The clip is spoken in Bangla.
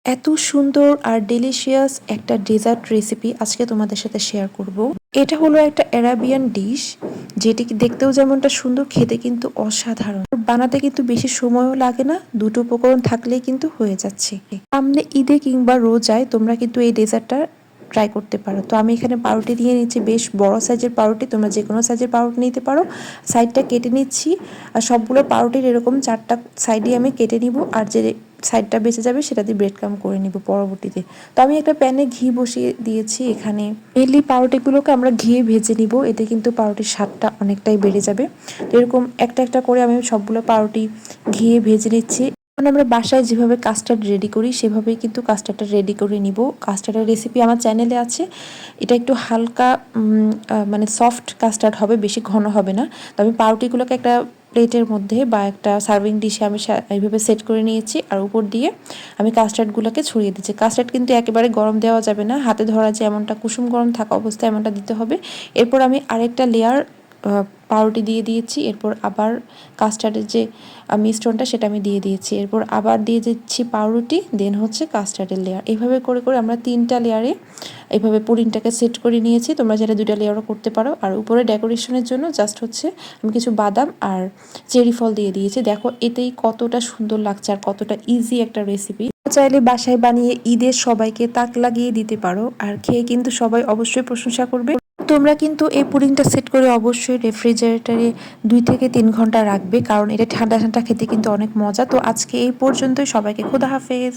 এত সুন্দর আর ডেলিশিয়াস একটা ডেজার্ট রেসিপি আজকে তোমাদের সাথে শেয়ার করব। এটা হলো একটা অ্যারাবিয়ান ডিশ, যেটি দেখতেও যেমনটা সুন্দর, খেতে কিন্তু অসাধারণ। বানাতে কিন্তু বেশি সময়ও লাগে না, দুটো উপকরণ থাকলেই কিন্তু হয়ে যাচ্ছে। সামনে ঈদে কিংবা রোজায় তোমরা কিন্তু এই ডেজার্টটা ট্রাই করতে পারো। তো আমি এখানে পাউরুটি দিয়ে নিচ্ছি, বেশ বড় সাইজের পাউরুটি, তোমরা যে কোনো সাইজের পাউরুটি নিতে পারো। সাইডটা কেটে নিচ্ছি, আর সবগুলো পাউরুটির এরকম 4টা সাইডই আমি কেটে নিব, আর যে সাইডটা বেঁচে যাবে সেটা দিয়ে ব্রেড ক্রাম্ব করে নিব পরবর্তীতে। তো আমি একটা প্যানে ঘি বসিয়ে দিয়েছি। এখানে মেনলি পাউরুটিগুলোকে আমরা ঘিয়ে ভেজে নিব, এতে কিন্তু পাউরুটির স্বাদটা অনেকটাই বেড়ে যাবে। তো এরকম একটা একটা করে আমি সবগুলো পাউরুটি ঘিয়ে ভেজে নিচ্ছি। আমরা বাসায় যেভাবে কাস্টার্ড রেডি করি সেভাবেই কিন্তু কাস্টার্ডটা রেডি করে নিব। কাস্টার্ডের রেসিপি আমার চ্যানেলে আছে। এটা একটু হালকা মানে সফট কাস্টার্ড হবে, বেশি ঘন হবে না। তো আমি পাউরুটিগুলোকে একটা প্লেটের মধ্যে বা একটা সার্ভিং ডিশে আমি এইভাবে সেট করে নিয়েছি, আর উপর দিয়ে আমি কাস্টার্ডগুলোকে ছড়িয়ে দিচ্ছি। কাস্টার্ড কিন্তু একেবারে গরম দেওয়া যাবে না, হাতে ধরা যে এমনটা কুসুম গরম থাকা অবস্থায় এমনটা দিতে হবে। এরপর আমি আরেকটা লেয়ার পাউরুটি দিয়ে দিয়েছি। এরপর আবার কাস্টার্ডের যে মিশ্রণটা সেটা আমি দিয়ে দিয়েছি। এরপর আবার দিয়ে দিচ্ছি পাউরুটি, দেন হচ্ছে কাস্টার্ডের লেয়ার। এইভাবে করে করে আমরা 3টা লেয়ারে এইভাবে পুডিংটাকে সেট করে নিয়েছি। তোমরা যারা 2টা লেয়ারও করতে পারো। আর উপরে ডেকোরেশনের জন্য জাস্ট হচ্ছে আমি কিছু বাদাম আর চেরি ফল দিয়ে দিয়েছি। দেখো এতেই কতটা সুন্দর লাগছে আর কতটা ইজি একটা রেসিপি। চাইলে বাসায় বানিয়ে ঈদের সবাইকে তাক লাগিয়ে দিতে পারো, আর খেয়ে কিন্তু সবাই অবশ্যই প্রশংসা করবে। তোমরা কিন্তু এই পুডিংটা সেট করে অবশ্যই রেফ্রিজারেটরে 2 থেকে 3 ঘন্টা রাখবে, কারণ এটা ঠান্ডা ঠান্ডা খেতে কিন্তু অনেক মজা। তো আজকে এই পর্যন্তই, সবাইকে খোদা হাফেজ।